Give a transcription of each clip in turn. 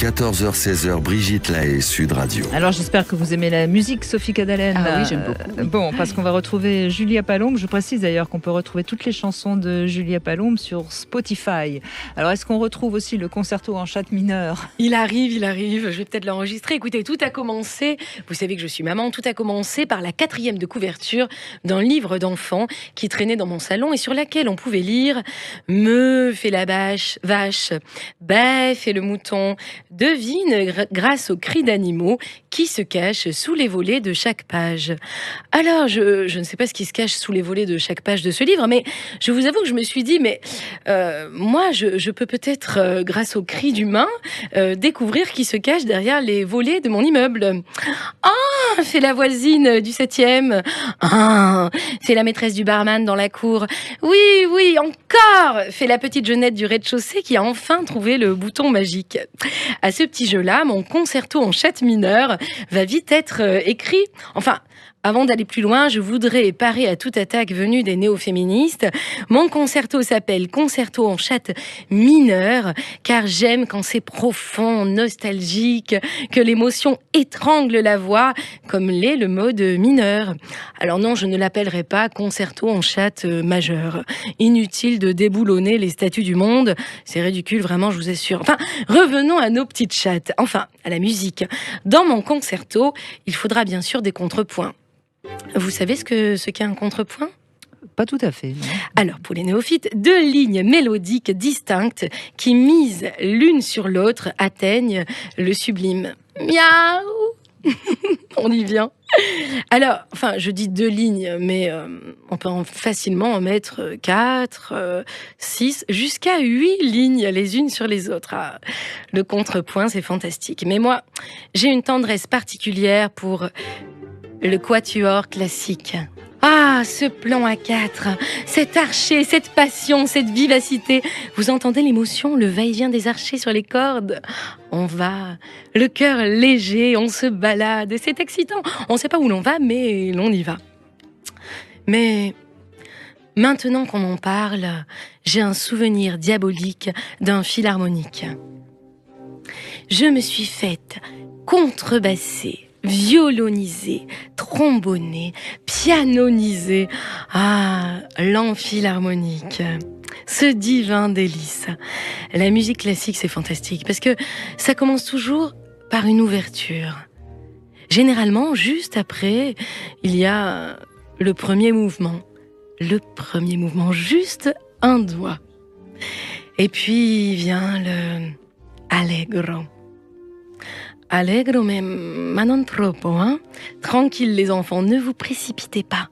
14h-16h, Brigitte Lahaie, Sud Radio. Alors j'espère que vous aimez la musique, Sophie Cadalen. Ah oui, j'aime beaucoup. Oui. Bon, parce qu'on va retrouver Julia Palombe. Je précise d'ailleurs qu'on peut retrouver toutes les chansons de Julia Palombe sur Spotify. Alors est-ce qu'on retrouve aussi le concerto en chat mineur ? Il arrive. Je vais peut-être l'enregistrer. Écoutez, tout a commencé, vous savez que je suis maman, tout a commencé par la 4e de couverture d'un livre d'enfant qui traînait dans mon salon et sur laquelle on pouvait lire « Me fait la vache, bœuf fait le mouton, devine grâce aux cris d'animaux qui se cachent sous les volets de chaque page. » Alors, je ne sais pas ce qui se cache sous les volets de chaque page de ce livre, mais je vous avoue que je me suis dit, mais moi, je peux peut-être, grâce aux cris d'humains, découvrir qui se cache derrière les volets de mon immeuble. Ah, fait la voisine du 7e. Ah, fait la maîtresse du barman dans la cour. Oui, encore, fait la petite jeunette du rez-de-chaussée qui a enfin trouvé le bouton magique. À ce petit jeu-là, mon concerto en chat mineur va vite être écrit. Enfin, avant d'aller plus loin, je voudrais parer à toute attaque venue des néo-féministes. Mon concerto s'appelle Concerto en chat mineur, car j'aime quand c'est profond, nostalgique, que l'émotion étrangle la voix, comme l'est le mode mineur. Alors non, je ne l'appellerai pas Concerto en chat majeur. Inutile de déboulonner les statues du monde. C'est ridicule, vraiment, je vous assure. Enfin, revenons à nos petites chattes. Enfin, à la musique. Dans mon concerto, il faudra bien sûr des contrepoints. Vous savez ce qu'est un contrepoint ? Pas tout à fait. Non. Alors, pour les néophytes, 2 lignes mélodiques distinctes qui, mises l'une sur l'autre, atteignent le sublime. Miaou. On y vient. Alors, enfin, je dis 2 lignes, mais on peut facilement en mettre 4, 6, jusqu'à 8 lignes les unes sur les autres. Ah, le contrepoint, c'est fantastique. Mais moi, j'ai une tendresse particulière pour le quatuor classique. Ah, ce plan à 4, cet archer, cette passion, cette vivacité. Vous entendez l'émotion, le va-et-vient des archers sur les cordes ? On va, le cœur léger, on se balade, c'est excitant. On ne sait pas où l'on va, mais l'on y va. Mais maintenant qu'on en parle, j'ai un souvenir diabolique d'un philharmonique. Je me suis faite contrebasser, violonisé, trombonné, pianonisé. Ah, l'amphilharmonique. Ce divin délice. La musique classique, c'est fantastique parce que ça commence toujours par une ouverture. Généralement, juste après, il y a le premier mouvement. Le premier mouvement, juste un doigt. Et puis vient le allegro. Allegro, mais non troppo, hein. Tranquille les enfants, ne vous précipitez pas.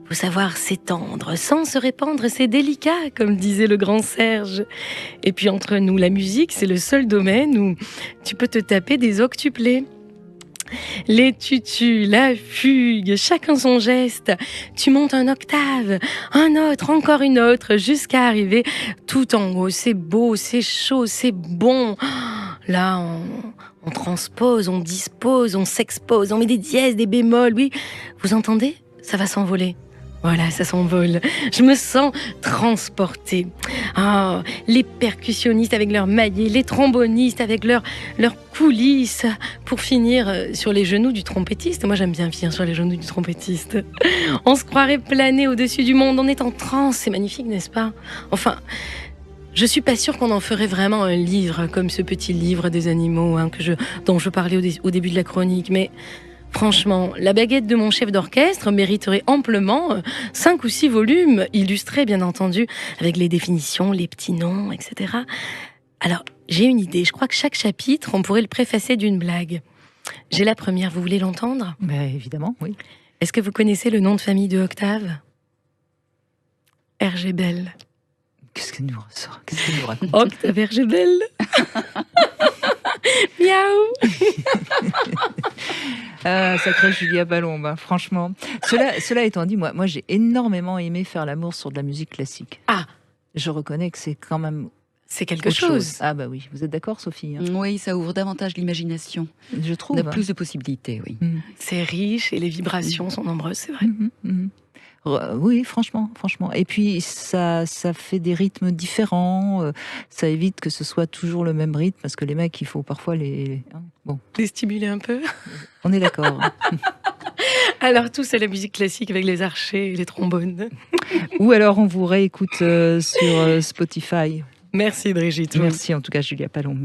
Faut savoir s'étendre, sans se répandre, c'est délicat, comme disait le grand Serge. Et puis entre nous, la musique, c'est le seul domaine où tu peux te taper des octuplés. Les tutus, la fugue, chacun son geste. Tu montes un octave, un autre, encore une autre, jusqu'à arriver tout en haut. C'est beau, c'est chaud, c'est bon. Là, on transpose, on dispose, on s'expose, on met des dièses, des bémols, oui. Vous entendez ? Ça va s'envoler. Voilà, ça s'envole. Je me sens transportée. Ah, les percussionnistes avec leurs maillets, les trombonistes avec leurs coulisses, pour finir sur les genoux du trompettiste. Moi, j'aime bien finir sur les genoux du trompettiste. On se croirait planer au-dessus du monde. On est en transe. C'est magnifique, n'est-ce pas ? Enfin, je suis pas sûre qu'on en ferait vraiment un livre, comme ce petit livre des animaux dont je parlais au début de la chronique. Mais franchement, la baguette de mon chef d'orchestre mériterait amplement 5 ou 6 volumes, illustrés bien entendu, avec les définitions, les petits noms, etc. Alors, j'ai une idée. Je crois que chaque chapitre, on pourrait le préfacer d'une blague. J'ai la première, vous voulez l'entendre ? Évidemment, oui. Est-ce que vous connaissez le nom de famille de Octave ? Hergé Bell. Qu'est-ce qu'elle nous ressort ? Qu'est-ce qu'elle nous raconte ? Octave Hergé Bell. Miaou. Sacrée Julia Palombe, hein, franchement. Cela étant dit, moi j'ai énormément aimé faire l'amour sur de la musique classique. Ah, je reconnais que c'est quand même c'est quelque autre chose. Ah bah oui, vous êtes d'accord, Sophie, hein ? Oui, ça ouvre davantage l'imagination. Je trouve. On a plus de possibilités, oui. C'est riche et les vibrations sont nombreuses, c'est vrai. Oui, franchement. Et puis ça fait des rythmes différents. Ça évite que ce soit toujours le même rythme parce que les mecs, il faut parfois bon, Les stimuler un peu. on est d'accord. Alors tout c'est la musique classique avec les archers et les trombones. Ou alors on vous réécoute sur Spotify. Merci Brigitte. Merci en tout cas Julia Palombe.